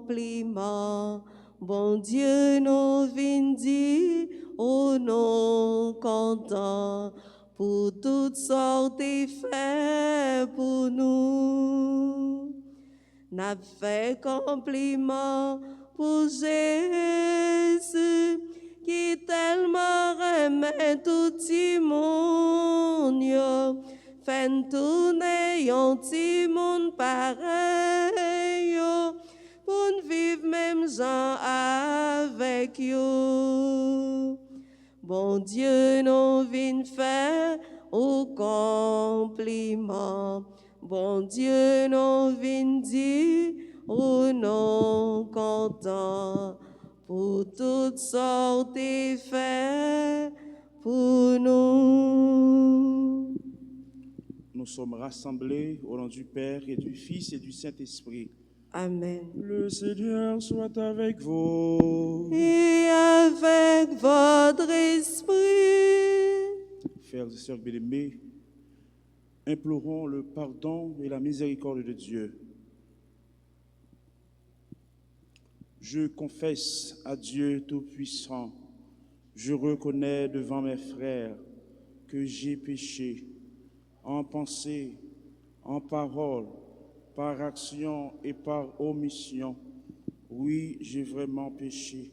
compliment. Bon Dieu, nous vins dire au nom content pour toutes sortes de faits pour nous. N'a fait compliment pour Jésus qui tellement remet tout le monde. Fait tourner un petit monde pareil pour vivre même gens avec you. Bon Dieu, nous vient faire au compliment. Bon Dieu, nous vient dire au nom content pour toutes sortes de faits pour nous. Nous sommes rassemblés au nom du Père et du Fils et du Saint-Esprit. Amen. Le Seigneur soit avec vous. Et avec votre esprit. Frères et sœurs bien-aimés, implorons le pardon et la miséricorde de Dieu. Je confesse à Dieu Tout-Puissant, je reconnais devant mes frères que j'ai péché en pensée, en parole, par action et par omission. Oui, j'ai vraiment péché.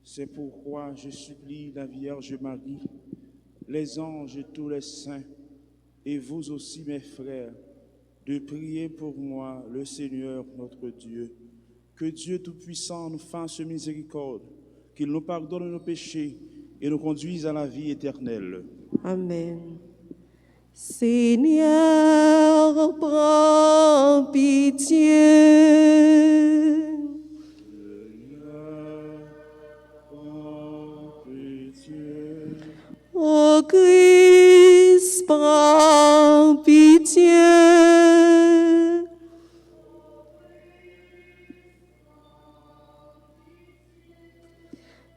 C'est pourquoi je supplie la Vierge Marie, les anges et tous les saints, et vous aussi mes frères, de prier pour moi le Seigneur notre Dieu. Que Dieu Tout-Puissant nous fasse miséricorde, qu'il nous pardonne nos péchés et nous conduise à la vie éternelle. Amen. Seigneur, prends pitié. Ô Christ, prends pitié.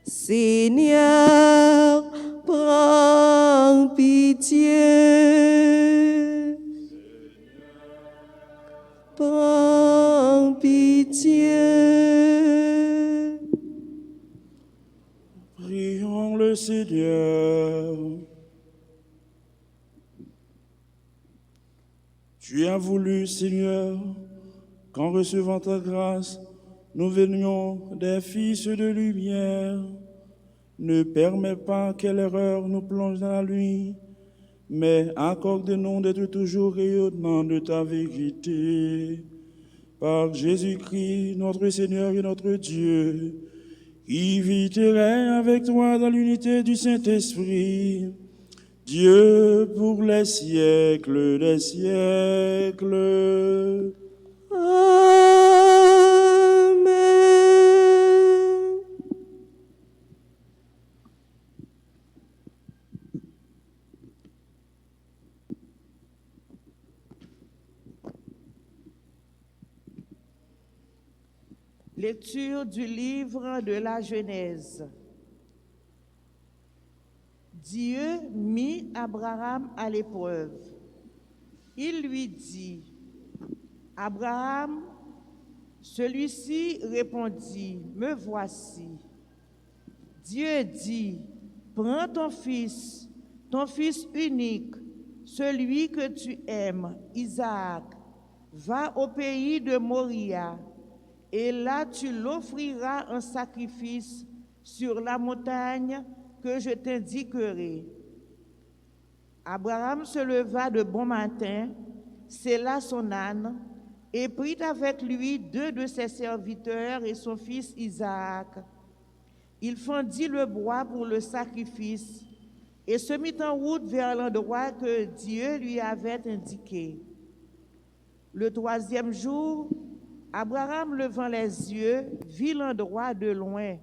Seigneur, prends pitié. Prends pitié. Prions le Seigneur. Tu as voulu, Seigneur, qu'en recevant ta grâce, nous venions des fils de lumière. Ne permets pas que l'erreur nous plonge dans la nuit, mais accorde-nous d'être toujours rayonnants de ta vérité. Par Jésus-Christ, notre Seigneur et notre Dieu, qui vit et règne avec toi dans l'unité du Saint-Esprit, Dieu pour les siècles des siècles. Amen. Lecture du livre de la Genèse. Dieu mit Abraham à l'épreuve. Il lui dit, « Abraham », celui-ci répondit, « Me voici. » Dieu dit, « Prends ton fils unique, celui que tu aimes, Isaac, va au pays de Moria, et là tu l'offriras en sacrifice sur la montagne que je t'indiquerai. » Abraham se leva de bon matin, sella son âne, et prit avec lui 2 de ses serviteurs et son fils Isaac. Il fendit le bois pour le sacrifice et se mit en route vers l'endroit que Dieu lui avait indiqué. Le 3e jour, Abraham, levant les yeux, vit l'endroit de loin.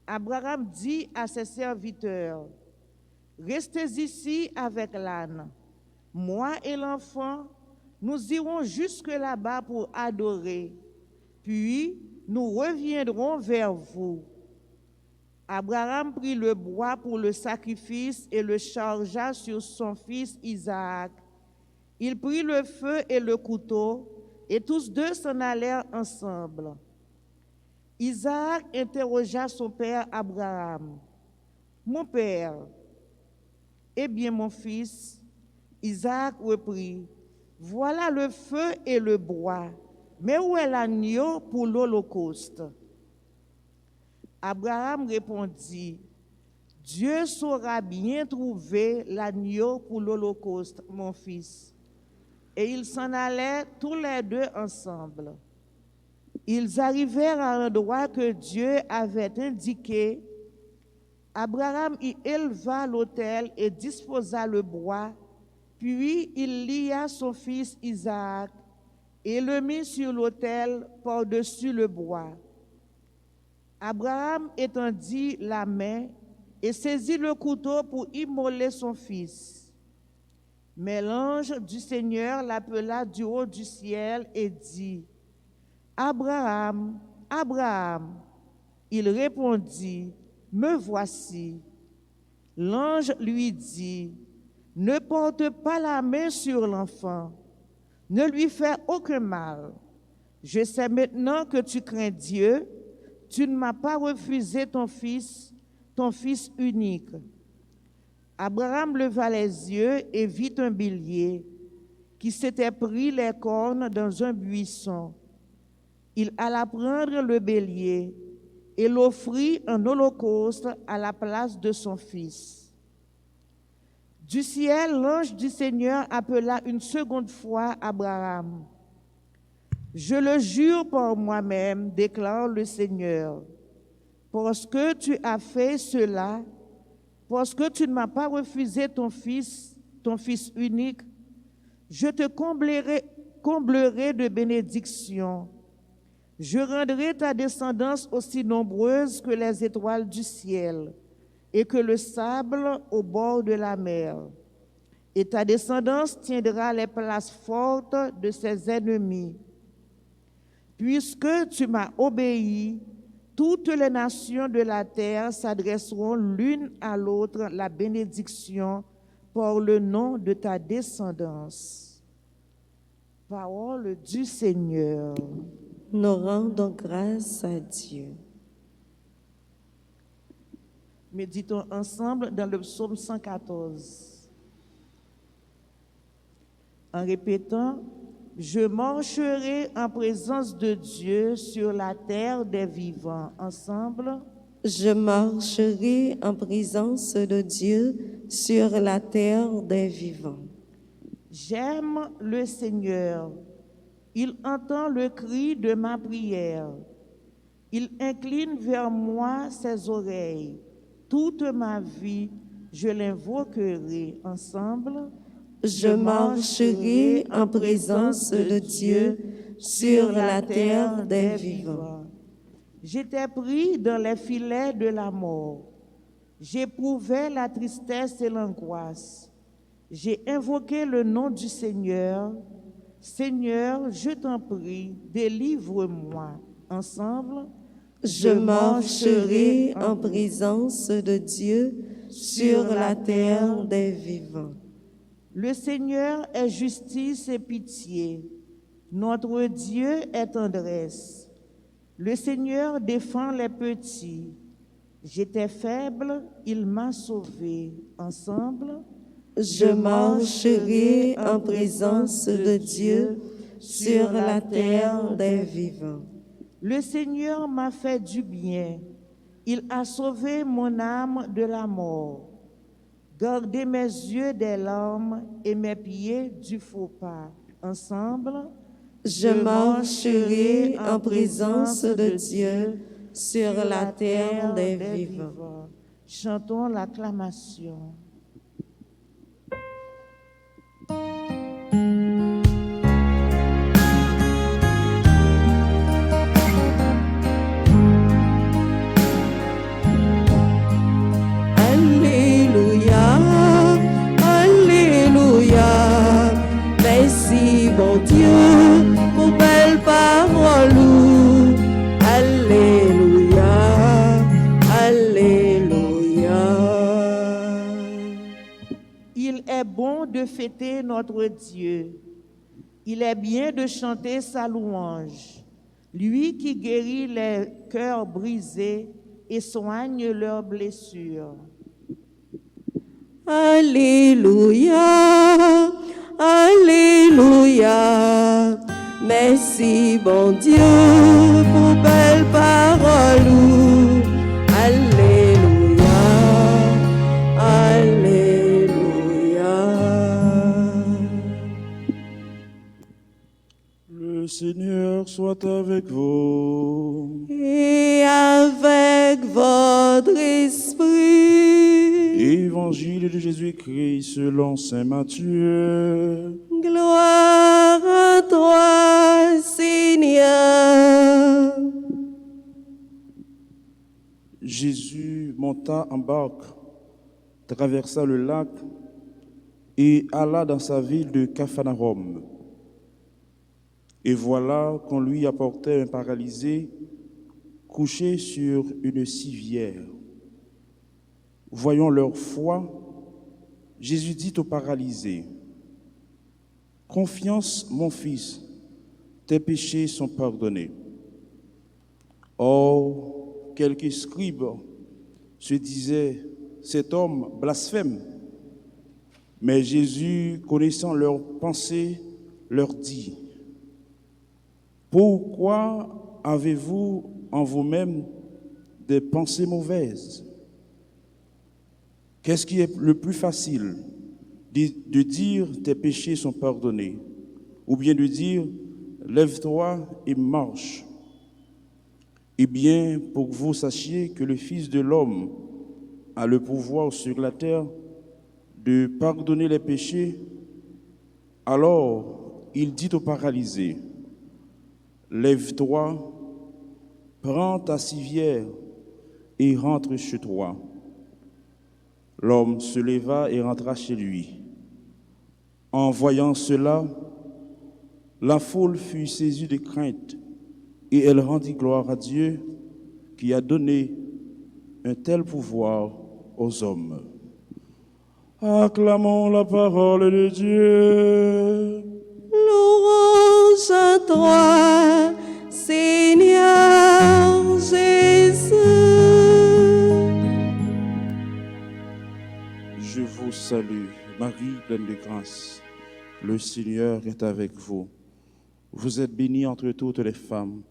Abraham dit à ses serviteurs, « Restez ici avec l'âne. Moi et l'enfant, nous irons jusque là-bas pour adorer, puis nous reviendrons vers vous. » Abraham prit le bois pour le sacrifice et le chargea sur son fils Isaac. Il prit le feu et le couteau, et tous deux s'en allèrent ensemble. Isaac interrogea son père Abraham. « Mon père, eh bien mon fils, Isaac reprit, « Voilà le feu et le bois, mais où est l'agneau pour l'holocauste ?» Abraham répondit, « Dieu saura bien trouver l'agneau pour l'holocauste, mon fils. » Et ils s'en allaient tous les deux ensemble. Ils arrivèrent à l'endroit que Dieu avait indiqué. Abraham y éleva l'autel et disposa le bois, puis il lia son fils Isaac et le mit sur l'autel par-dessus le bois. Abraham étendit la main et saisit le couteau pour immoler son fils. Mais l'ange du Seigneur l'appela du haut du ciel et dit, « Abraham, Abraham !» Il répondit, « Me voici. » L'ange lui dit, « Ne porte pas la main sur l'enfant, ne lui fais aucun mal. Je sais maintenant que tu crains Dieu, tu ne m'as pas refusé ton fils unique. » Abraham leva les yeux et vit un bélier qui s'était pris les cornes dans un buisson. Il alla prendre le bélier et l'offrit en holocauste à la place de son fils. Du ciel, l'ange du Seigneur appela une seconde fois Abraham. « Je le jure par moi-même, déclare le Seigneur, parce que tu as fait cela, parce que tu ne m'as pas refusé ton fils unique, je te comblerai de bénédictions. Je rendrai ta descendance aussi nombreuse que les étoiles du ciel et que le sable au bord de la mer. Et ta descendance tiendra les places fortes de ses ennemis. Puisque tu m'as obéi, toutes les nations de la terre s'adresseront l'une à l'autre la bénédiction par le nom de ta descendance. » Parole du Seigneur. Nous rendons grâce à Dieu. Méditons ensemble dans le psaume 114. En répétant, « Je marcherai en présence de Dieu sur la terre des vivants. » Ensemble. Je marcherai en présence de Dieu sur la terre des vivants. J'aime le Seigneur. Il entend le cri de ma prière. Il incline vers moi ses oreilles. Toute ma vie, je l'invoquerai. Ensemble. Je marcherai en présence de Dieu sur la terre des vivants. J'étais pris dans les filets de la mort. J'éprouvais la tristesse et l'angoisse. J'ai invoqué le nom du Seigneur. Seigneur, je t'en prie, délivre-moi. Ensemble. Je marcherai en présence de Dieu sur la terre des vivants. Le Seigneur est justice et pitié. Notre Dieu est tendresse. Le Seigneur défend les petits. J'étais faible, il m'a sauvé. Ensemble. Je marcherai en présence de Dieu sur la terre des vivants. Le Seigneur m'a fait du bien. Il a sauvé mon âme de la mort. Gardez mes yeux des larmes et mes pieds du faux pas. Ensemble. Je marcherai en présence de Dieu sur la terre des vivants. Chantons l'acclamation. Alléluia, Alléluia, merci mon Dieu pour belle parole. Alléluia, Alléluia. Il est bon de fêter notre Dieu. Il est bien de chanter sa louange. lui qui guérit les cœurs brisés et soigne leurs blessures. Alléluia, Alléluia. Merci bon Dieu pour belle parole. Alléluia, Alléluia. Le Seigneur soit avec vous. Et avec votre esprit. Évangile de Jésus-Christ selon saint Matthieu. Gloire à toi, Seigneur. Jésus monta en barque, traversa le lac et alla dans sa ville de Capharnaüm. Et voilà qu'on lui apportait un paralysé couché sur une civière. Voyant leur foi, Jésus dit au paralysé, « Confiance, mon fils, tes péchés sont pardonnés. » Or, quelques scribes se disaient, « Cet homme blasphème. » Mais Jésus, connaissant leurs pensées, leur dit, « Pourquoi avez-vous en vous-même des pensées mauvaises? Qu'est-ce qui est le plus facile, de dire tes péchés sont pardonnés, ou bien de dire lève-toi et marche? Eh bien, pour que vous sachiez que le Fils de l'homme a le pouvoir sur la terre de pardonner les péchés, alors il dit au paralysé, lève-toi, prends ta civière et rentre chez toi. L'homme se leva et rentra chez lui. En voyant cela, la foule fut saisie de crainte et elle rendit gloire à Dieu qui a donné un tel pouvoir aux hommes. Acclamons la parole de Dieu. Louange à toi, Seigneur Jésus. Je vous salue, Marie pleine de grâce. Le Seigneur est avec vous. Vous êtes bénie entre toutes les femmes,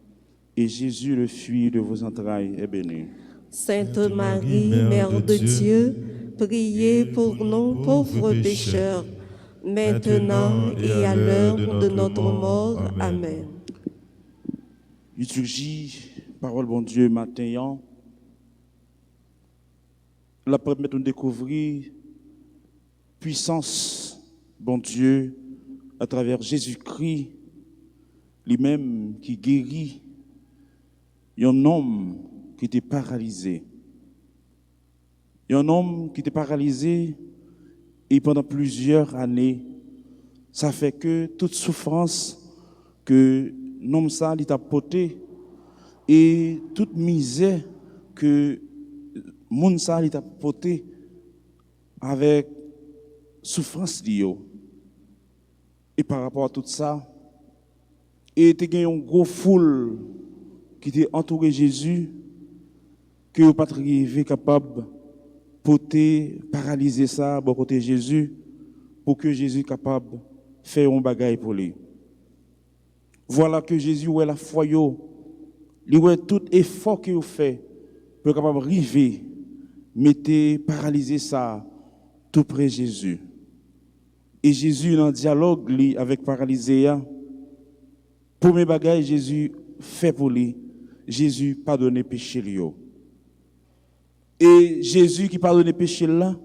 et Jésus, le fruit de vos entrailles, est béni. Sainte Marie, Mère de Dieu, priez pour nous pauvres pécheurs, maintenant et à l'heure de notre mort. Amen. Liturgie, parole bon Dieu, matin, la permet de découvrir puissance, bon Dieu, à travers Jésus-Christ, lui-même qui guérit un homme qui était paralysé. Un homme qui était paralysé et pendant plusieurs années, ça fait que toute souffrance que l'homme ça il t'a porté et toute misère que monde ça il t'a porté avec souffrance liée. Et par rapport à tout ça, et tu as une grosse foule qui t'a entouré Jésus, que vous pas capable de porter, paralyser ça, bon côté Jésus, pour que Jésus soit capable de faire un bagage pour lui. Voilà que Jésus est la foi, il est tout effort qu'il fait pour être capable d'arriver, mettez, paralyser ça, tout près de Jésus. Et Jésus, dans le dialogue avec paralysé, premier bagage Jésus fait pour lui, Jésus pardonne péché lui. Et Jésus qui pardonne péché là,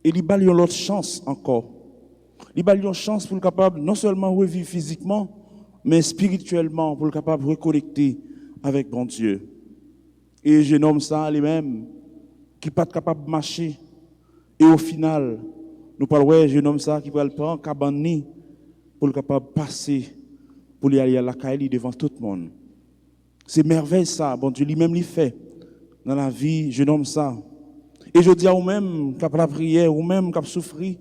il lui a une autre chance encore. Il lui a une chance pour le capable non seulement revivre physiquement, mais spirituellement pour le capable de reconnecter avec bon Dieu. Et je nomme ça lui-même qui n'est pas capable de marcher. Et au final, nous parlons, je nomme ça qui va le prendre cabane pour le capable de passer, pour aller à la caille devant tout le monde. C'est merveille ça, bon Dieu lui-même lui fait dans la vie, je nomme ça. Et je dis à vous-même, capable de prière, ou même capable de souffrir,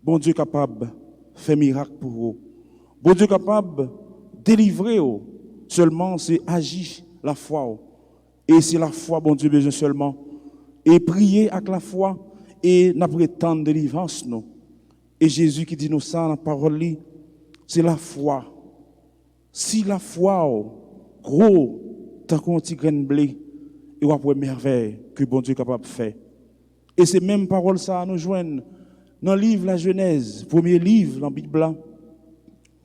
bon Dieu capable de faire miracle pour vous. Bon Dieu capable de délivrer vous. seulement c'est agir la foi. Et c'est la foi, bon Dieu, besoin seulement. Et prier avec la foi et n'a prétendre délivrance, non. Et Jésus qui dit nous ça dans la parole, c'est la foi. Si la foi, gros, tant qu'on petit grain de blé, et on va merveille que bon Dieu est capable de faire. Et ces mêmes paroles, ça nous joignent dans le livre La Genèse, premier livre dans la Bible,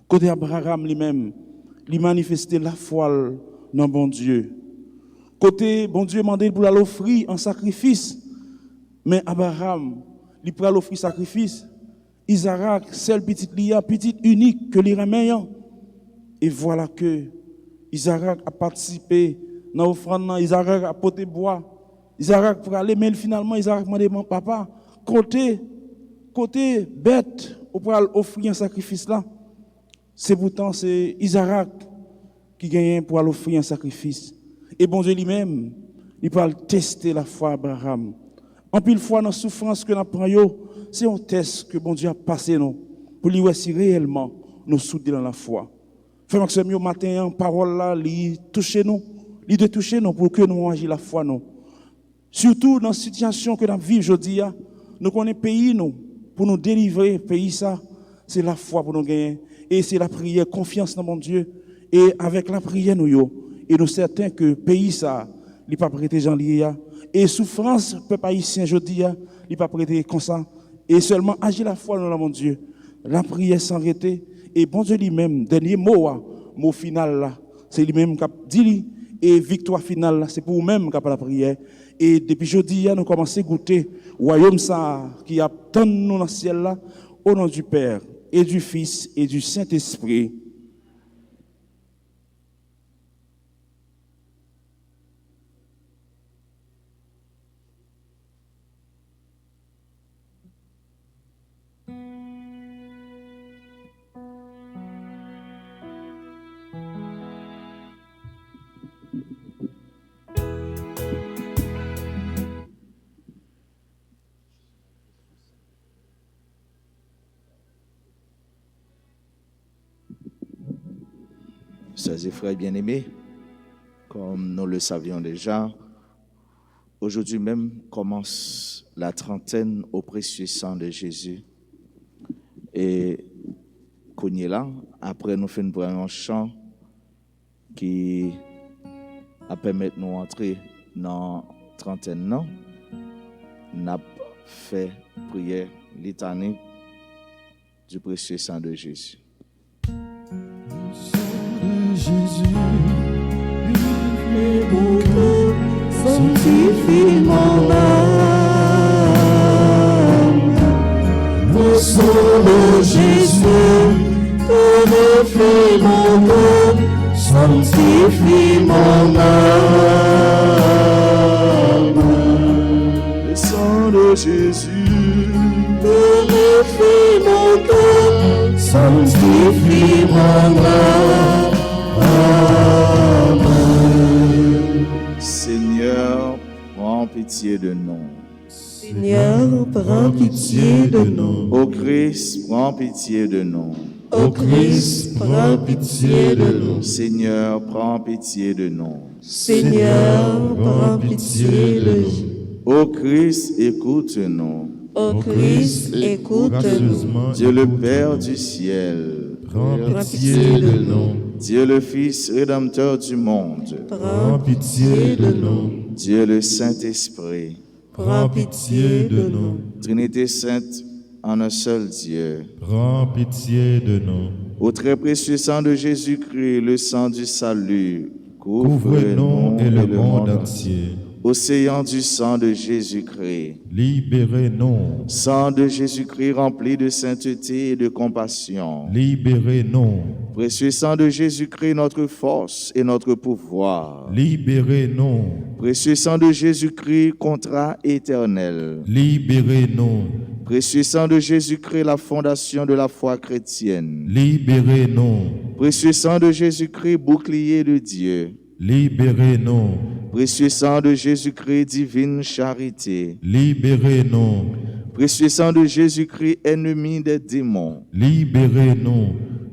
côté Abraham lui-même, il manifestait la foi dans bon Dieu. Côté bon Dieu demandé pour l'offrir en sacrifice, mais Abraham, il prend l'offrir sacrifice. Isaac, seul petit lia, petit unique que les remeillant. Et voilà que Isaac a participé dans l'offrande, Isaac a porté bois. Isaac pour aller, mais finalement Isaac m'a demandé, papa, côté bête, pour offrir un sacrifice là. C'est pourtant c'est Isaac qui gagne pour offrir un sacrifice. Et bon Dieu lui-même, il peut tester la foi d'Abraham. En pile fois dans la souffrance que nous prenons, c'est un test que bon Dieu a passé nous pour lui voir si réellement nous soudons dans la foi. Frère Maxime, au matin, parole là, il touche nous, il doit toucher nous pour que nous agissions la foi nous. Surtout dans la situation que nous vivons aujourd'hui, nous connaissons pays nous pour nous délivrer pays ça, c'est la foi pour nous gagner et c'est la prière, confiance dans mon Dieu et avec la prière nous et nous certains que pays ça, il pas prêter Jean lié et souffrance peuple haïtien aujourd'hui, il pas prêter comme ça et seulement agir la foi dans mon Dieu. La prière sans arrêter et bon Dieu lui-même dernier mot final là, c'est lui-même qui a dit et victoire finale là, c'est pour nous-mêmes qui a la prière. Et depuis jeudi, nous commençons à goûter le royaume ça qui attend nous dans le ciel là, au nom du Père et du Fils et du Saint-Esprit. Sœurs et frères bien-aimés, comme nous le savions déjà, aujourd'hui même commence la trentaine au précieux sang de Jésus. Et qu'on y est là, après nous faisons un chant qui a permis de nous entrer dans la trentaine. Nous avons fait prière litanie du précieux sang de Jésus. Jésus, et mon cœur sanctifie mon âme. Au sang de Jésus, purifie mon cœur, sanctifie mon âme. Le sang de Jésus, purifie mon cœur, sanctifie mon âme. Seigneur, prends pitié de nous. Seigneur, prends pitié de nous. Ô Christ, prends pitié de nous. Ô Christ, prends pitié de nous. Seigneur, prends pitié de nous. Seigneur, prends pitié de nous. Ô Christ, écoute-nous. Ô Christ, écoute-nous. Dieu le Père du ciel, Prends pitié de nous. Dieu le Fils rédempteur du monde, Prends pitié de nous. Dieu le Saint-Esprit, Prends pitié de nous. Trinité sainte en un seul Dieu. Prends pitié de nous. Au très précieux sang de Jésus-Christ, le sang du salut, Couvre-nous et le monde entier. Océan du sang de Jésus-Christ, Libérez-nous. sang de Jésus-Christ rempli de sainteté et de compassion. Libérez-nous. Précieux sang de Jésus-Christ, notre force et notre pouvoir. Libérez-nous. Précieux sang de Jésus-Christ, contrat éternel. Libérez-nous. Précieux sang de Jésus-Christ, la fondation de la foi chrétienne. Libérez-nous. Précieux sang de Jésus-Christ, bouclier de Dieu. Libérez-nous. Précieux sang de Jésus-Christ, divine charité. Libérez-nous. Précieux sang de Jésus-Christ, ennemi des démons. Libérez-nous.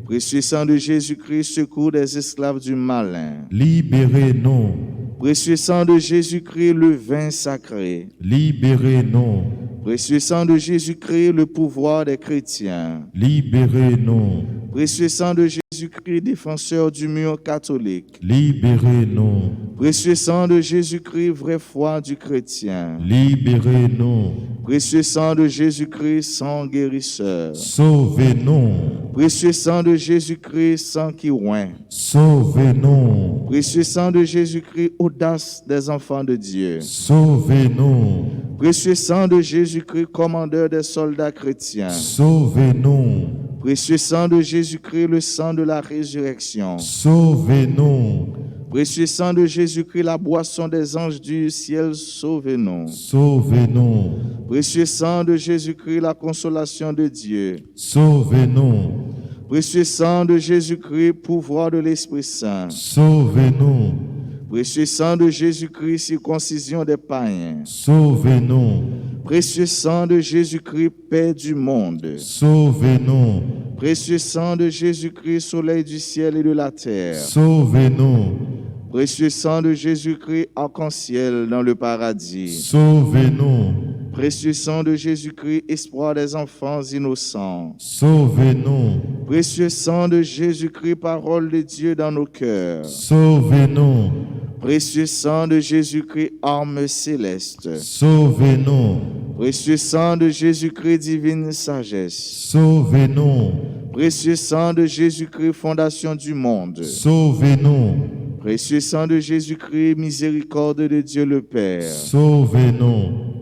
Précieux sang de Jésus-Christ, secours des esclaves du malin. Libérez-nous. Précieux sang de Jésus-Christ, le vin sacré. Libérez-nous. Précieux sang de Jésus-Christ, le pouvoir des chrétiens. Libérez-nous. Précieux sang de Jésus-Christ, défenseur du mur catholique. Libérez-nous. Précieux sang de Jésus-Christ, vraie foi du chrétien. Libérez-nous. Précieux sang de Jésus-Christ, sang guérisseur. Sauvez-nous. Précieux sang de Jésus-Christ, sang qui oint. Sauvez-nous. Précieux sang de Jésus-Christ, audace des enfants de Dieu. Sauvez-nous. Précieux sang de Jésus-Christ, commandeur des soldats chrétiens. Sauvez-nous. Précieux sang de Jésus-Christ, le sang de la résurrection. Sauvez-nous. Précieux sang de Jésus-Christ, la boisson des anges du ciel, sauvez-nous. Sauvez-nous. Précieux sang de Jésus-Christ, la consolation de Dieu. Sauvez-nous. Précieux sang de Jésus-Christ, pouvoir de l'Esprit Saint. Sauvez-nous. Précieux sang de Jésus-Christ, circoncision des païens. Sauvez-nous. Précieux sang de Jésus-Christ, paix du monde. Sauvez-nous. Précieux sang de Jésus-Christ, soleil du ciel et de la terre. Sauvez-nous. Précieux sang de Jésus-Christ, arc-en-ciel dans le paradis. Sauvez-nous. Précieux sang de Jésus-Christ, espoir des enfants innocents. Sauvez-nous. Précieux sang de Jésus-Christ, parole de Dieu dans nos cœurs. Sauvez-nous. Précieux sang de Jésus-Christ, arme céleste. Sauvez-nous. Précieux sang de Jésus-Christ, divine sagesse. Sauvez-nous. Précieux sang de Jésus-Christ, fondation du monde. Sauvez-nous. Précieux sang de Jésus-Christ, miséricorde de Dieu le Père. Sauvez-nous.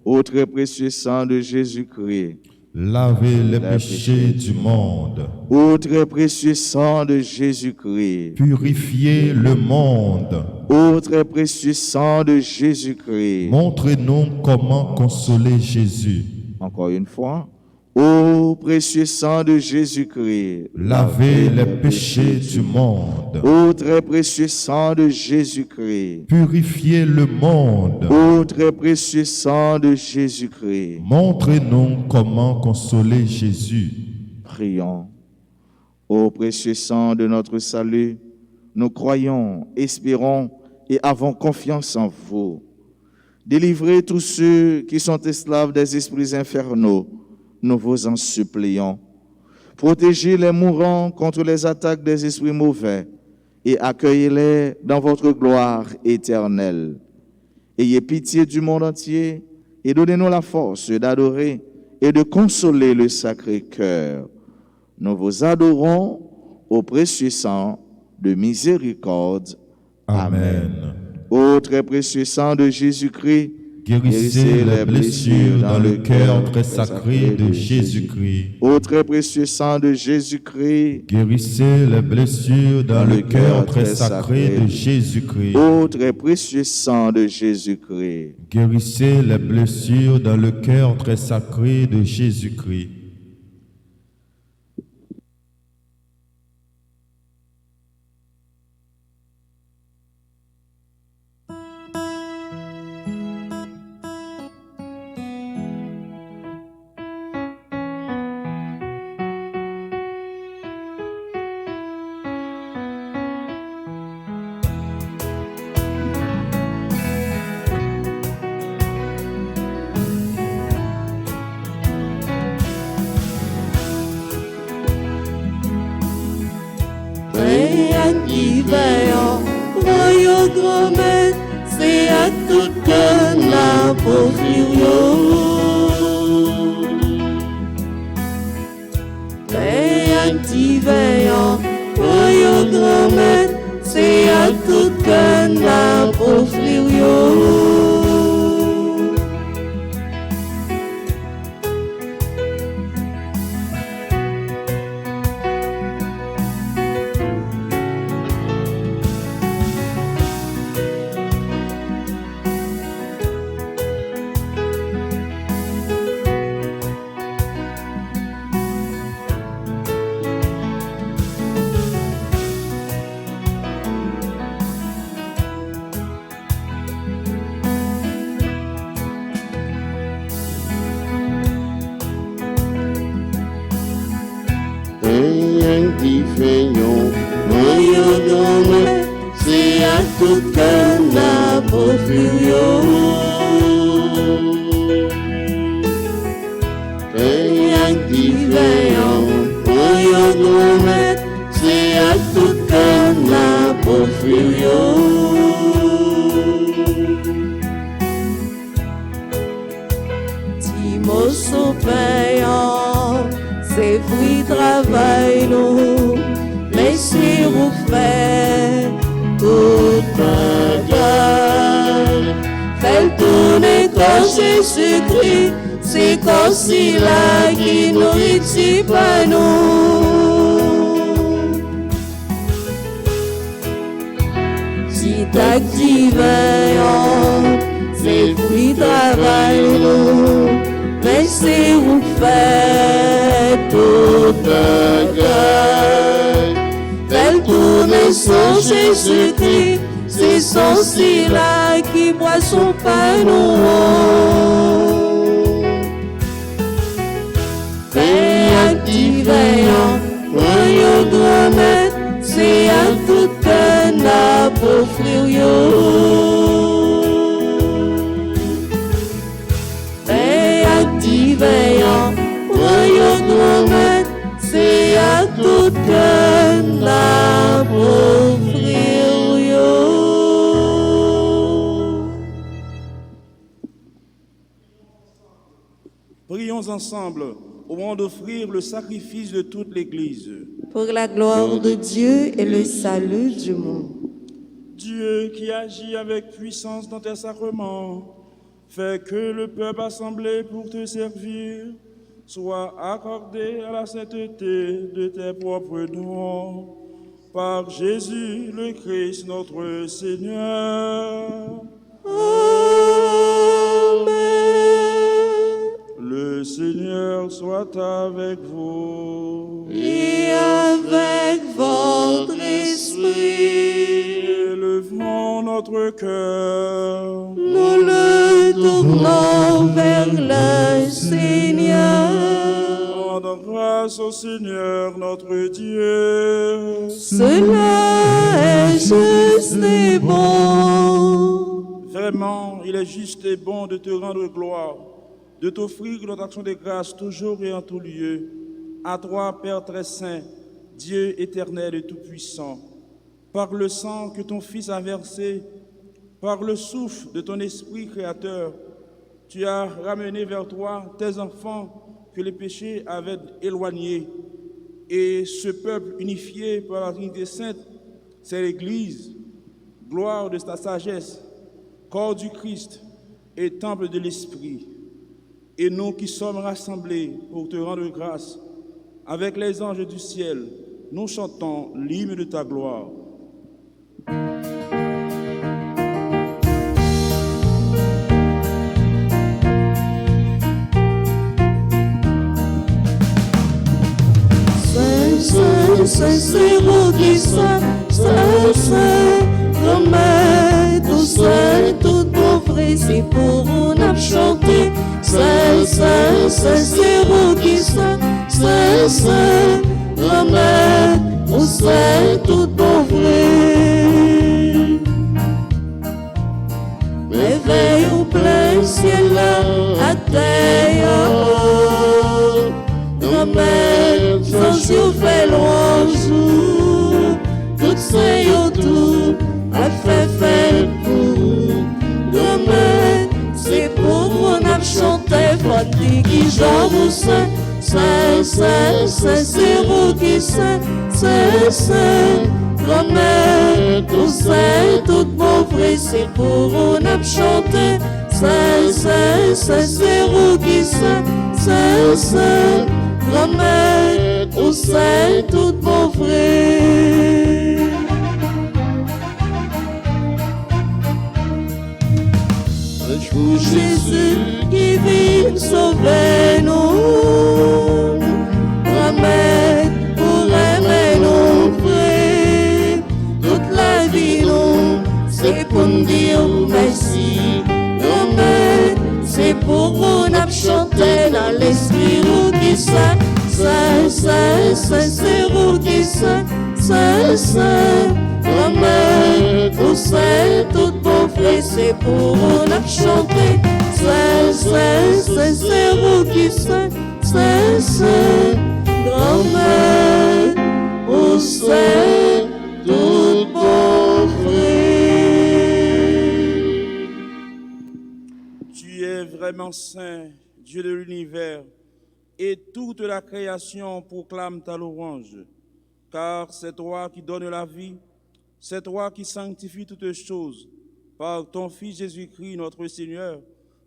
Ô très précieux sang de Jésus-Christ. Lavez les péchés du monde. Ô très précieux sang de Jésus-Christ. Purifiez le monde. Ô très précieux sang de Jésus-Christ. Montrez-nous comment consoler Jésus. Encore une fois. Ô précieux sang de Jésus-Christ. Lavez les péchés du monde. Ô très précieux sang de Jésus-Christ. Purifiez le monde. Ô très précieux sang de Jésus-Christ. Montrez-nous comment consoler Jésus. Prions. Ô précieux sang de notre salut, nous croyons, espérons et avons confiance en vous. Délivrez tous ceux qui sont esclaves des esprits infernaux, nous vous en supplions. Protégez les mourants contre les attaques des esprits mauvais et accueillez-les dans votre gloire éternelle. Ayez pitié du monde entier et donnez-nous la force d'adorer et de consoler le Sacré-Cœur. Nous vous adorons au précieux sang de miséricorde. Amen. Ô très précieux sang de Jésus-Christ, Guérissez les blessures dans le cœur très sacré de Jésus-Christ. Ô très précieux sang de Jésus-Christ, Guérissez les blessures dans le cœur très sacré de Jésus-Christ. ô très précieux sang de Jésus-Christ. Guérissez les blessures dans le cœur très sacré de Jésus-Christ. Voyons grand-mère, c'est à tout la pauvre. Voyons grand-mère, c'est à tout la pauvre. demain, c'est à tout cœur n'a pour fuir. Et à divin, pour demain, c'est à tout cœur n'a pour fuir. Timoso payant, c'est fruit travail nous, mais si vous faites tout bagage, faites tourner quand Jésus-Christ, c'est comme si là qui nourrit pas nous. Si t'actives, c'est fruit travail nous, mais si vous faites tout bagage, faites tourner sans Jésus-Christ, c'est son là qui boit son pain nous. Fais activer, voyons grand-mère, c'est à tout cœur n'a pour offrir. Voyons grand-mère, c'est à tout cœur n'a pour offrir. Prions ensemble au moment d'offrir le sacrifice de toute l'Église. Pour la gloire de Dieu et le salut du monde. Dieu qui agit avec puissance dans tes sacrements, fais que le peuple assemblé pour te servir soit accordé à la sainteté de tes propres dons. Par Jésus le Christ notre Seigneur. Amen. Le Seigneur soit avec vous. Et avec votre esprit. Élevons notre cœur. Nous le tournons vers le Seigneur. Rendons grâce au Seigneur notre Dieu. Cela est juste et bon. Vraiment, il est juste et bon de te rendre gloire, de t'offrir notre action de grâce toujours et en tout lieu. À toi, Père très saint, Dieu éternel et tout-puissant, par le sang que ton Fils a versé, par le souffle de ton Esprit créateur, tu as ramené vers toi tes enfants que les péchés avaient éloignés. Et ce peuple unifié par la Trinité sainte, c'est l'Église, gloire de ta sagesse, corps du Christ et temple de l'Esprit. Et nous qui sommes rassemblés pour te rendre grâce, avec les anges du ciel, nous chantons l'hymne de ta gloire. Saint, c'est vous qui saint, remets tout saint, tout pauvre, c'est pour nous chanter. Saint, c'est vous qui saint, remets tout saint, tout pauvre. Réveille au plein ciel à terre, remets sans yeux fait louange, tout saint autour a fait pour. Demain, c'est pour mon âme chanter, fondé qui j'en vous saint, c'est vous qui saint, remets tout saint, tout pauvre, c'est pour mon âme chanter, c'est vous qui saint, remets tout saint, tout pauvre. Pour Jésus qui vient sauver nous, ramène pour aimer nos frères. Toute la vie nous, c'est pour nous dire merci. Ramène, c'est pour nous chanter dans l'esprit qui c'est vous qui c'est c'est pour on a chanté. C'est vous qui c'est grand-mère, oh c'est tout mon frère. Tu es vraiment saint, Dieu de l'univers, et toute la création proclame ta louange, car c'est toi qui donnes la vie, c'est toi qui sanctifies toutes choses, par ton Fils Jésus-Christ, notre Seigneur,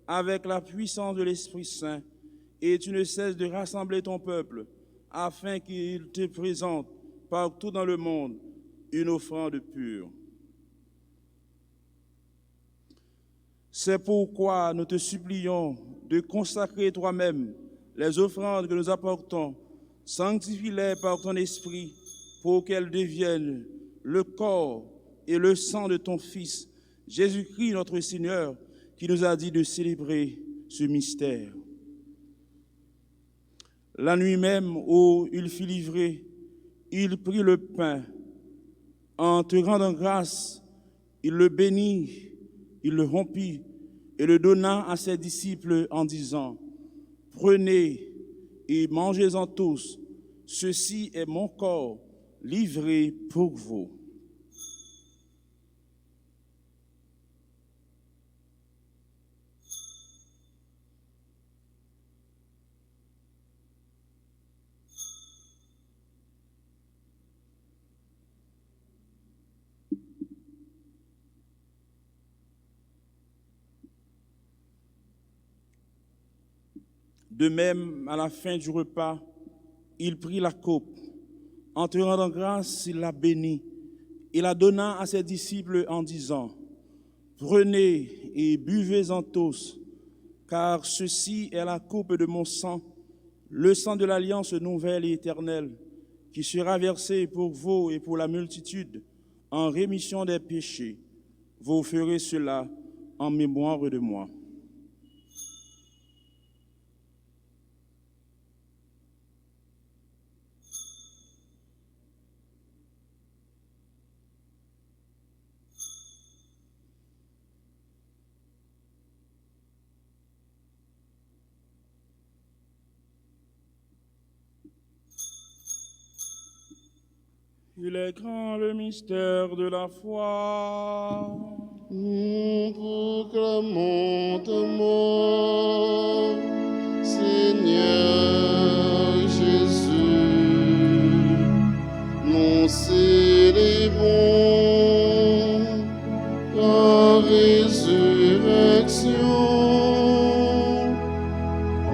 avec la puissance de l'Esprit Saint, et tu ne cesses de rassembler ton peuple, afin qu'il te présente partout dans le monde une offrande pure. C'est pourquoi nous te supplions de consacrer toi-même les offrandes que nous apportons, sanctifie-les par ton esprit pour qu'elles deviennent le corps et le sang de ton Fils, Jésus-Christ notre Seigneur, qui nous a dit de célébrer ce mystère. La nuit même où il fut livré, il prit le pain. En te rendant grâce, il le bénit, il le rompit et le donna à ses disciples en disant, « Prenez et mangez-en tous, ceci est mon corps livré pour vous. » De même, à la fin du repas, il prit la coupe. En te rendant grâce, il la bénit et la donna à ses disciples en disant, « Prenez et buvez-en tous, car ceci est la coupe de mon sang, le sang de l'alliance nouvelle et éternelle, qui sera versé pour vous et pour la multitude en rémission des péchés. Vous ferez cela en mémoire de moi. » Il est grand le mystère de la foi. Nous proclamons ta mort, Seigneur Jésus. Nous célébrons ta résurrection.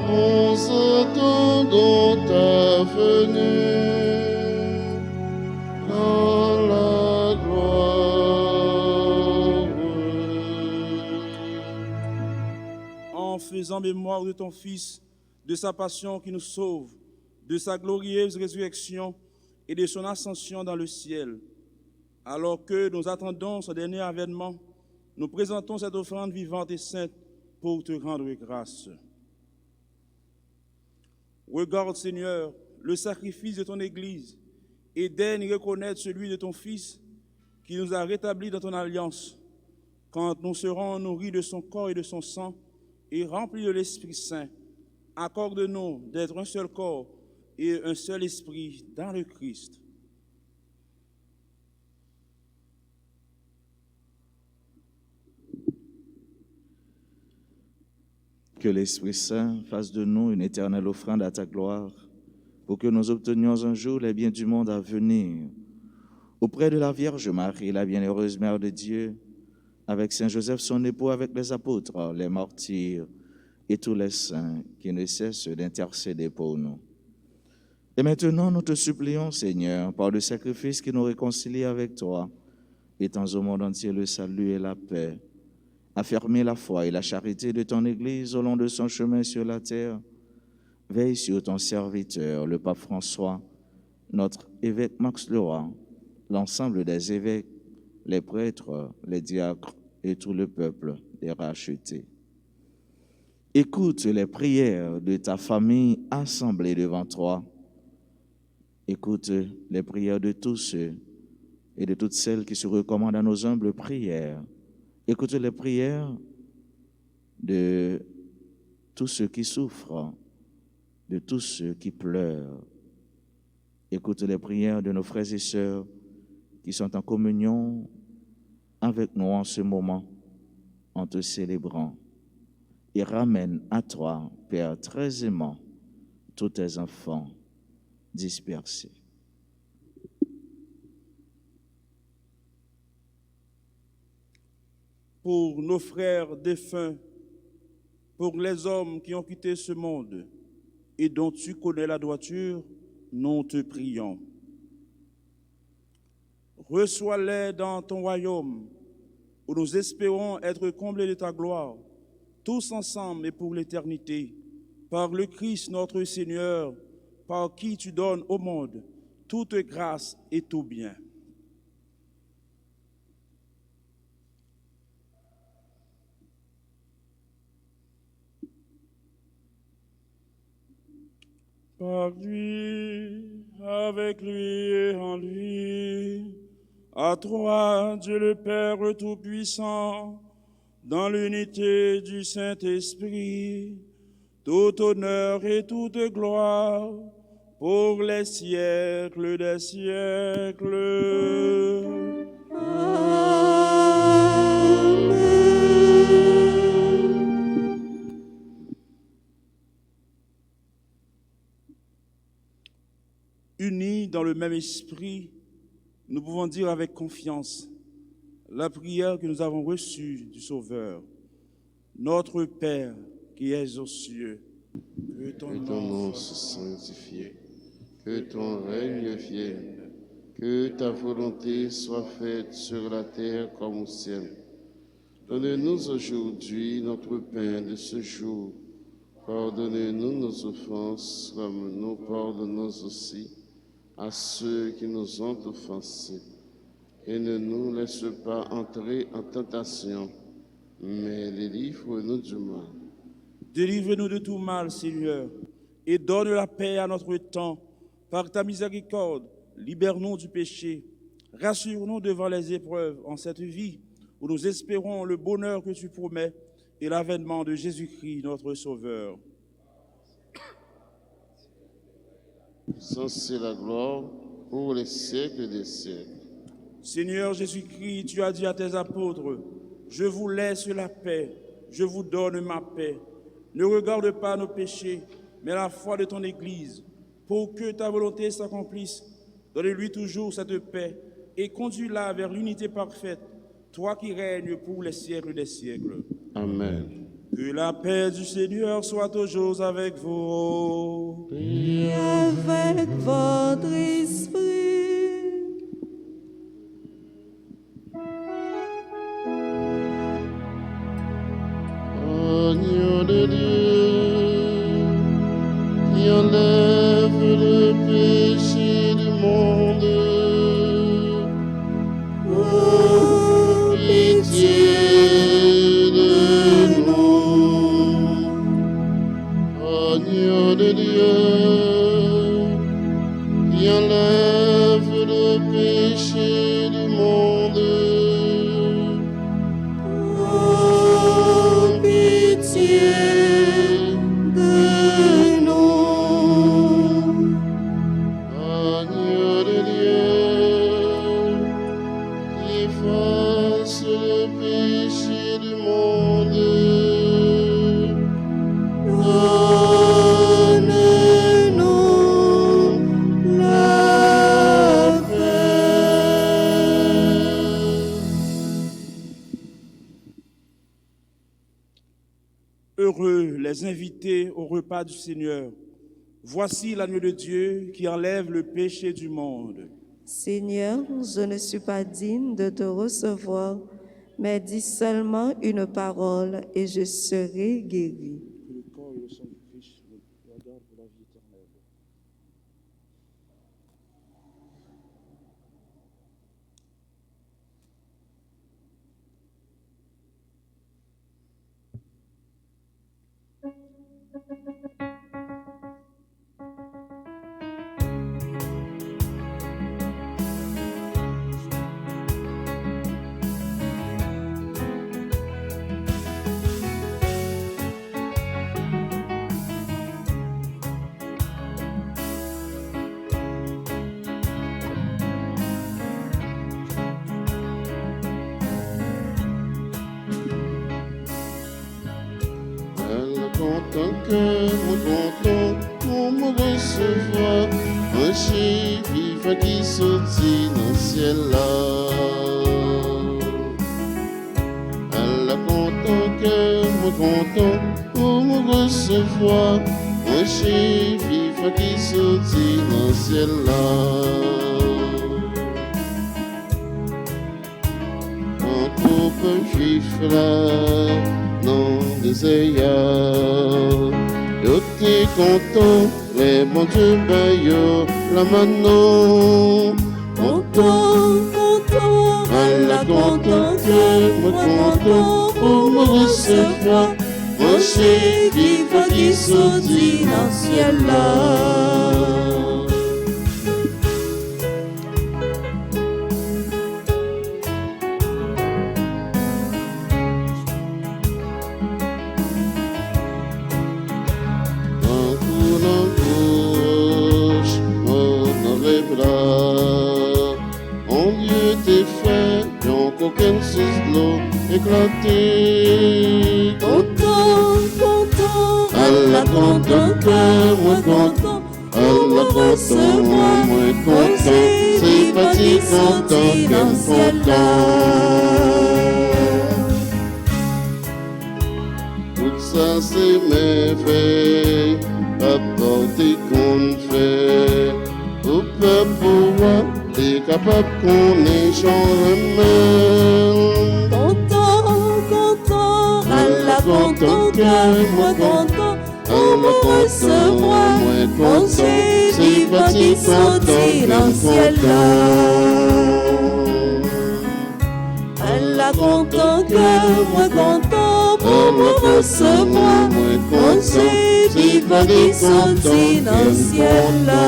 Nous attendons ta venue. Faisant mémoire de ton Fils, de sa passion qui nous sauve, de sa glorieuse résurrection et de son ascension dans le ciel. Alors que nous attendons ce dernier avènement, nous présentons cette offrande vivante et sainte pour te rendre grâce. Regarde, Seigneur, le sacrifice de ton Église et daigne reconnaître celui de ton Fils qui nous a rétablis dans ton alliance. Quand nous serons nourris de son corps et de son sang, et remplis de l'Esprit Saint, accorde-nous d'être un seul corps et un seul esprit dans le Christ. Que l'Esprit Saint fasse de nous une éternelle offrande à ta gloire, pour que nous obtenions un jour les biens du monde à venir. Auprès de la Vierge Marie, la bienheureuse Mère de Dieu, avec Saint Joseph, son époux, avec les apôtres, les martyrs et tous les saints qui ne cessent d'intercéder pour nous. Et maintenant, nous te supplions, Seigneur, par le sacrifice qui nous réconcilie avec toi, étends au monde entier le salut et la paix, affermis la foi et la charité de ton Église au long de son chemin sur la terre. Veille sur ton serviteur, le pape François, notre évêque Max Leroy, l'ensemble des évêques, les prêtres, les diacres et tout le peuple des rachetés. Écoute les prières de ta famille assemblée devant toi. Écoute les prières de tous ceux et de toutes celles qui se recommandent à nos humbles prières Écoute les prières de tous ceux qui souffrent, de tous ceux qui pleurent. Écoute les prières de nos frères et sœurs qui sont en communion avec nous en ce moment, en te célébrant. Et ramène à toi, Père très aimant, tous tes enfants dispersés. Pour nos frères défunts, pour les hommes qui ont quitté ce monde et dont tu connais la droiture, nous te prions. Reçois-les dans ton royaume, où nous espérons être comblés de ta gloire, tous ensemble et pour l'éternité, par le Christ notre Seigneur, par qui tu donnes au monde toute grâce et tout bien. Par lui, avec lui et en lui, à toi, Dieu le Père Tout-Puissant, dans l'unité du Saint-Esprit, tout honneur et toute gloire pour les siècles des siècles. Unis dans le même esprit, nous pouvons dire avec confiance la prière que nous avons reçue du Sauveur. Notre Père qui es aux cieux, que ton nom soit sanctifié, que ton règne vienne, que ta volonté soit faite sur la terre comme au ciel. Donne-nous aujourd'hui notre pain de ce jour. Pardonnez-nous nos offenses, comme nous pardonnons aussi à ceux qui nous ont offensés. Et ne nous laisse pas entrer en tentation, mais délivre-nous du mal. Délivre-nous de tout mal, Seigneur, et donne la paix à notre temps. Par ta miséricorde, libère-nous du péché. Rassure-nous devant les épreuves en cette vie, où nous espérons le bonheur que tu promets et l'avènement de Jésus-Christ, notre Sauveur. C'est la gloire pour les siècles des siècles. Seigneur Jésus-Christ, tu as dit à tes apôtres, je vous laisse la paix, je vous donne ma paix. Ne regarde pas nos péchés, mais la foi de ton Église, pour que ta volonté s'accomplisse. Donne-lui toujours cette paix et conduis-la vers l'unité parfaite, toi qui règnes pour les siècles des siècles. Amen. Que la paix du Seigneur soit toujours avec vous. Et avec votre esprit. Agneau de Dieu, qui enlève le péché du monde, oh, pitié de nous. Agneau de Dieu, qui enlève le péché du monde, oh, pitié de nous. Agneau de Dieu, qui efface le péché du monde, donne-nous la paix. Heureux les invités au repas du Seigneur. Voici l'agneau de Dieu qui enlève le péché du monde. Seigneur, je ne suis pas digne de te recevoir, mais dis seulement une parole et je serai guéri. Que le corps et le sang du Christ nous gardent pour la vie éternelle. content, cœur content pour me recevoir. Un chien vivant qui sortit dans le ciel là. Elle a content, cœur content pour me recevoir. Un chien vivant qui sortit dans le ciel là. Peuple juif là, non désert, yo t'es content, les bons Dieu ben yo la manon. Content, content, Allah content, que moi content, pour me recevoir, moi c'est vivant qui sortit dans le ciel là. Aucune source de l'eau éclatée. content, content, Allah content, cœur moins content. Allah content, moins content. C'est parti content, qu'elle content. Tout ça c'est merveille, apporter qu'on fait. Au peuple pouvoir, t'es capable qu'on échange même. content, content, Allah content, cœur moi content, pour me recevoir, mon Jésus qui sortit dans le ciel là. Allah content, cœur moi content, pour me recevoir, mon Jésus qui sortit dans le ciel là.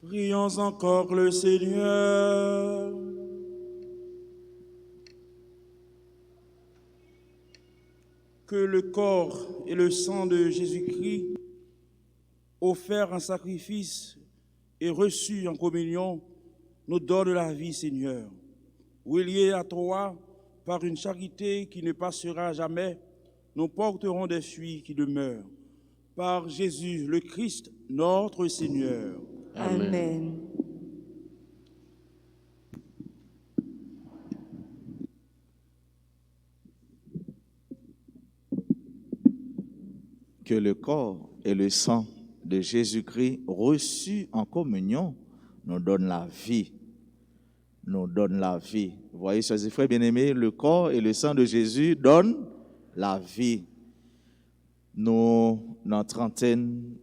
Prions encore le Seigneur. Que le corps et le sang de Jésus-Christ, offerts en sacrifice et reçus en communion, nous donnent la vie, Seigneur. Reliés à toi par une charité qui ne passera jamais, nous porterons des fruits qui demeurent. Par Jésus le Christ, notre Seigneur. Amen. Que le corps et le sang de Jésus-Christ reçus en communion nous donnent la vie. Nous donnent la vie. Vous voyez, chers et frères bien-aimés, le corps et le sang de Jésus donnent la vie. Nous, dans la trentaine,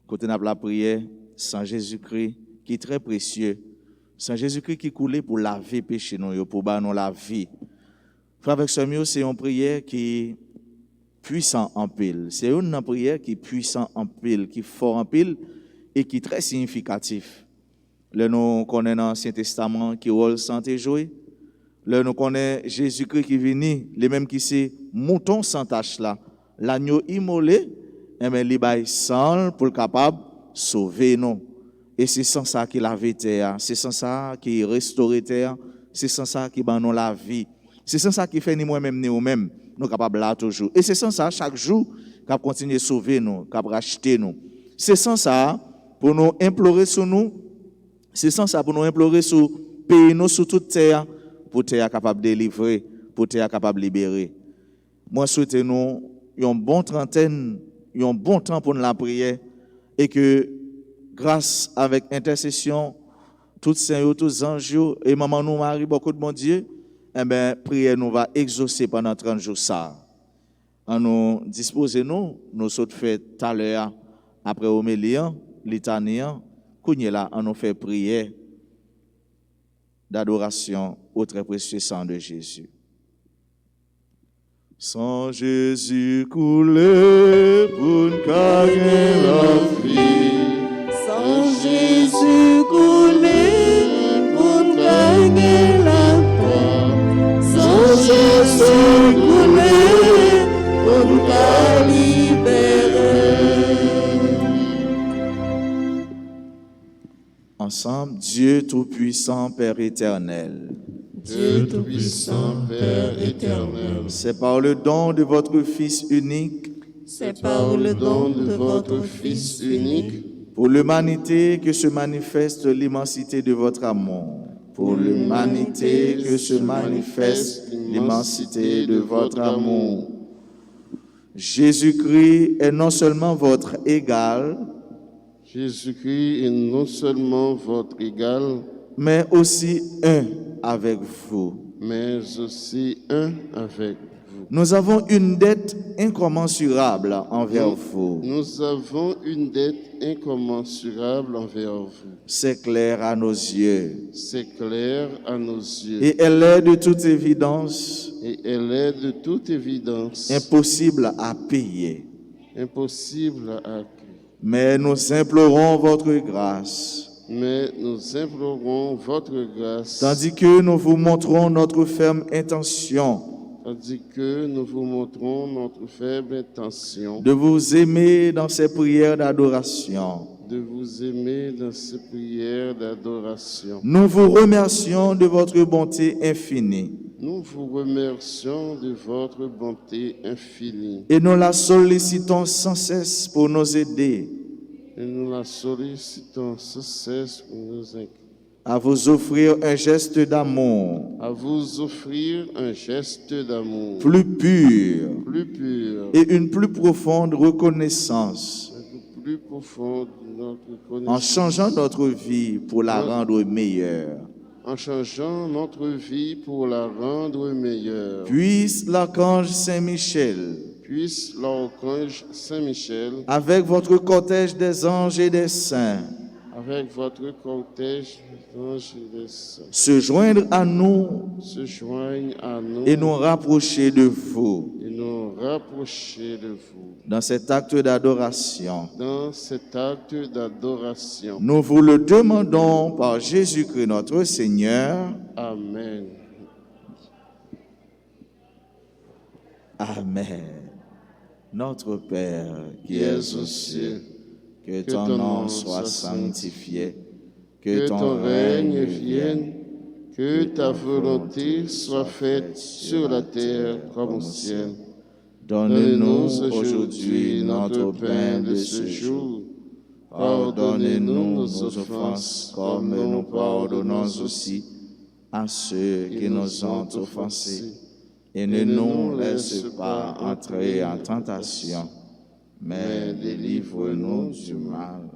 côté de la prière, sang Jésus-Christ qui est très précieux. Sang Jésus-Christ qui coulait pour laver péché nous, pour nous la vie. Frère avec ce c'est une prière qui est puissante en pile. C'est une prière qui est puissante en pile, qui est fort en pile et qui est très significatif. Là, nous connaissons l'Ancien Testament qui rôle santé joué. Là, nous connaissons Jésus-Christ qui vient, les mêmes qui c'est mouton sans tache là, l'agneau immolé, et bien, il baille sang pour le capable sauver nous. Et c'est sans ça qu'il lave terre, c'est sans ça qu'il restaure terre, c'est sans ça qu'il ban nous la vie. C'est sans ça qui fait ni moi-même ni vous-même, nous capables là toujours. Et c'est sans ça chaque jour qu'il continue à sauver nous, qu'il racheter nous. C'est sans ça pour nous implorer sur nous. C'est sans ça pour nous implorer sur pays nous sur toute terre, pour terre capable de délivrer, pour terre capable de libérer. Moi, souhaite nous une bonne trentaine, un bon temps pour la prière et que grâce avec intercession, tous saints, tous anges et maman nous Marie, beaucoup de mon Dieu, eh bien, prière nous va exaucer pendant 30 jours ça. En nous disposer nous sommes fait tout à l'heure après Homélian, Litanian, là, on nous fait prière d'adoration au très précieux sang de Jésus. Sans Jésus coulé pour nous gagner la vie. Sans Jésus coulé pour nous gagner la paix. Sans Jésus coulé pour nous libérer. Ensemble, Dieu Tout-Puissant, Père éternel. Dieu Tout-Puissant, Père éternel. C'est par le don de votre Fils unique, C'est par le don de votre Fils unique, pour l'humanité que se manifeste l'immensité de votre amour. Pour l'humanité que se manifeste l'immensité de votre amour. Jésus-Christ est non seulement votre égal, Jésus-Christ est non seulement votre égal, mais aussi un avec vous. mais aussi un avec vous. Nous avons une dette incommensurable envers vous. Nous avons une dette incommensurable envers vous. C'est clair à nos yeux. C'est clair à nos yeux. Et elle est de toute évidence Et elle est de toute évidence impossible à payer. impossible à accueillir. Mais nous implorons votre grâce, Mais nous implorons votre grâce, tandis que nous vous montrons notre ferme intention tandis que nous vous montrons notre faible intention de vous aimer dans ces prières d'adoration. de vous aimer dans ces prières d'adoration. Nous vous remercions de votre bonté infinie Nous vous remercions de votre bonté infinie et nous la sollicitons sans cesse pour nous aider et nous la sollicitons sans cesse pour nous incliner. à vous offrir un geste d'amour À vous offrir un geste d'amour plus pur plus pur et une plus profonde reconnaissance et plus profond de notre en connaissance, changeant notre vie pour la rendre meilleure. en changeant notre vie pour la rendre meilleure. Puisse l'archange Saint-Michel, Puisse l'archange Saint-Michel, avec votre cortège des anges et des saints, avec votre cortège d'anges et de saints, se joindre à nous se joigne à nous et nous rapprocher de vous et nous rapprocher de vous. dans cet acte d'adoration. Dans cet acte d'adoration. Nous vous le demandons par Jésus-Christ notre Seigneur. Amen. Amen. Notre Père qui es aux cieux, que ton nom soit sanctifié, Que ton règne vienne, que ta volonté soit faite sur la terre comme au ciel. Donne-nous aujourd'hui notre pain de ce jour. Pardonnez-nous nos offenses comme nous pardonnons aussi à ceux qui nous ont offensés. Et ne nous laisse pas entrer en tentation, mais délivre-nous du mal.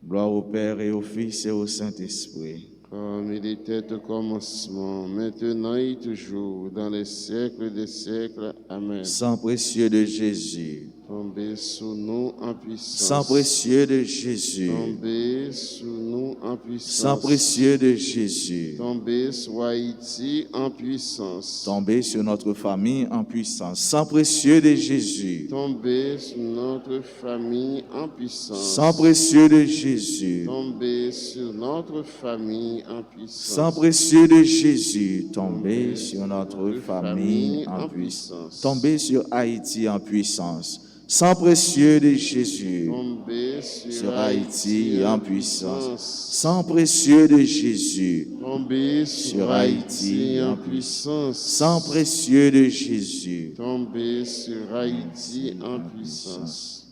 Gloire au Père et au Fils et au Saint-Esprit. Comme il était au commencement, maintenant et toujours, dans les siècles des siècles. Amen. Sang précieux de Jésus. Tombez sous nous en puissance. Sang précieux de Jésus. Tombez sous nous en puissance. Sang précieux de Jésus. Tombez sur Haïti en puissance. Tombez sur notre famille en puissance. Sang précieux de Jésus. Tombez sur notre famille en puissance. Sang précieux de Jésus. Tombez sur notre famille en puissance. Sang précieux de Jésus. Tombez sur notre famille en puissance. Tombez sur Haïti en puissance. Sang précieux de Jésus. Tombez Sur Haïti en puissance. Sang précieux de Jésus. Tombez Sur Haïti en puissance. Sang précieux de Jésus. Tombez sur Haïti en puissance.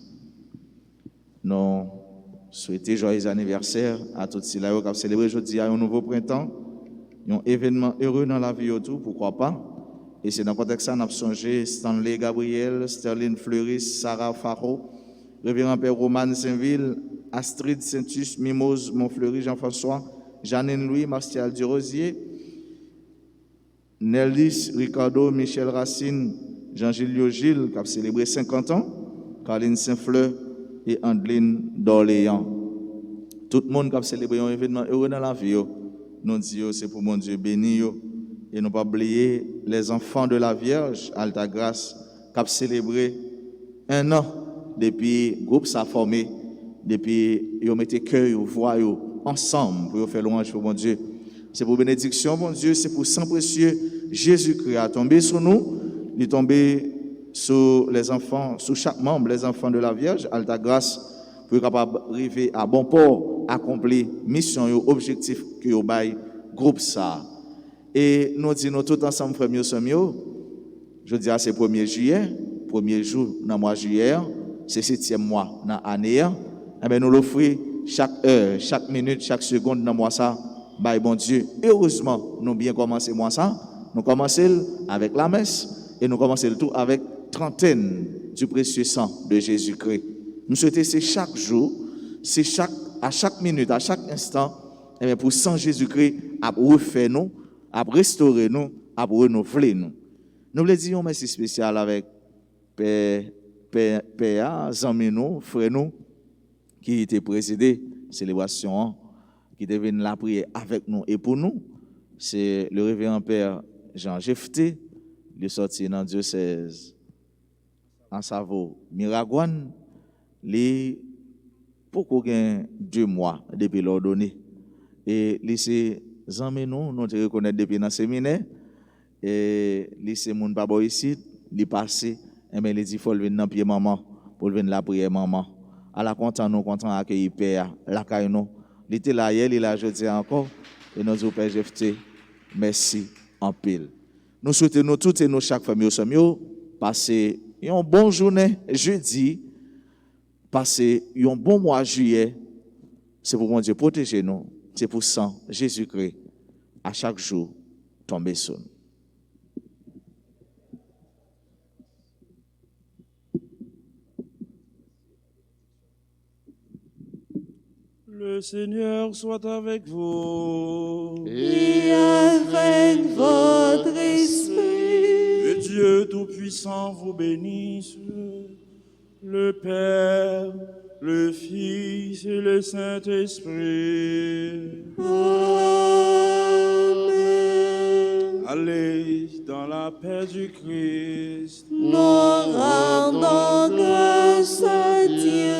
Nous souhaitons joyeux anniversaire à tous ceux qui ont célébré aujourd'hui un nouveau printemps, un événement heureux dans la vie autour, pourquoi pas. Et c'est dans le contexte ça nous avons songé Stanley Gabriel, Sterling Fleuris, Sarah Faro, Révérend Père Roman Saint-Ville, Astrid Saintus, Mimose Montfleury, Jean-François, Janine Louis, Martial Durosier, Nelis Ricardo, Michel Racine, Jean-Gilles Gilles, qui a célébré 50 ans, Caroline Saint-Fleur et Andeline d'Orléans. Tout le monde qui a célébré un événement heureux dans la vie, nous disons c'est pour mon Dieu béni. Et ne pas oublier les enfants de la Vierge, Alta Grâce, qui ont célébré 1 an depuis le groupe s'est formé, depuis ils ont mis cœur, voix ensemble pour faire louange pour mon Dieu. C'est pour bénédiction, mon Dieu, c'est pour sang précieux. Jésus-Christ a tombé sur nous, il est tombé sur les enfants, sur chaque membre, les enfants de la Vierge, Alta Grâce, pour être capable d'arriver à bon port, accomplir mission, objectif que vous bail groupe ça. Et nous disons tout ensemble, frères et sœurs, je dis à c'est 1er juillet, premier jour dans le mois de juillet, c'est 7e mois dans l'année. Eh bien, nous l'offrons chaque heure, chaque minute, chaque seconde dans le mois ça. Bah, bon Dieu, heureusement, nous bien commencé le mois ça. Nous commençons avec la messe et nous commençons le tout avec trentaine du précieux sang de Jésus-Christ. Nous souhaitons c'est chaque jour, c'est à chaque minute, à chaque instant, eh bien, pour sang Jésus-Christ à refaire nous, à restaurer nous, à renouveler nous. Nous voulons dire un merci spécial avec Père Zamino, frère nous, qui était présidé célébration, qui devait la prier avec nous et pour nous. C'est le révérend Père Jean Jefté, il est sorti dans le diocèse en Savo Miragouane, il pour 2 mois depuis l'ordonnée. Et lycée Zamino, nous te reconnaître depuis dans le séminaire. Et lycée Moun Pabo ici, il est passé, et bien il dit faut venir dans pied maman pour venir la prière maman. À la content nous content accueillir père la caille nous. Il était là hier, il a jeudi encore et nous au Père Jefté. Merci en pile. Nous souhaitons nous toutes et nous chaque famille au sommet passer une bonne journée jeudi, passer un bon mois juillet. C'est pour mon Dieu protéger nous, c'est pour sang Jésus-Christ à chaque jour tomber sur nous. Le Seigneur soit avec vous. Et avec votre esprit. Que Dieu Tout-Puissant vous bénisse, le Père, le Fils et le Saint-Esprit. Amen. Allez dans la paix du Christ. Nous rendons grâce à Dieu.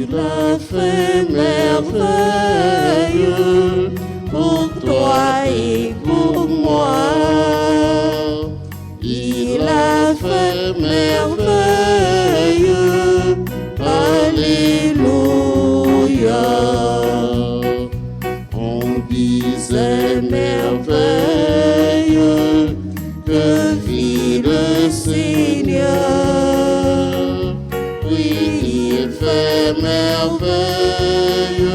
Il a fait merveille Pour toi et pour moi, il a fait merveille. Alléluia. On disait C'est merveille. fait merveille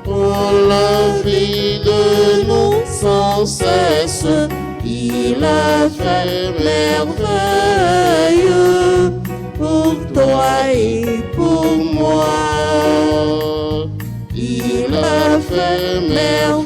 pour la vie de nous sans cesse. Il a fait merveille pour toi et pour moi. Il a fait merveille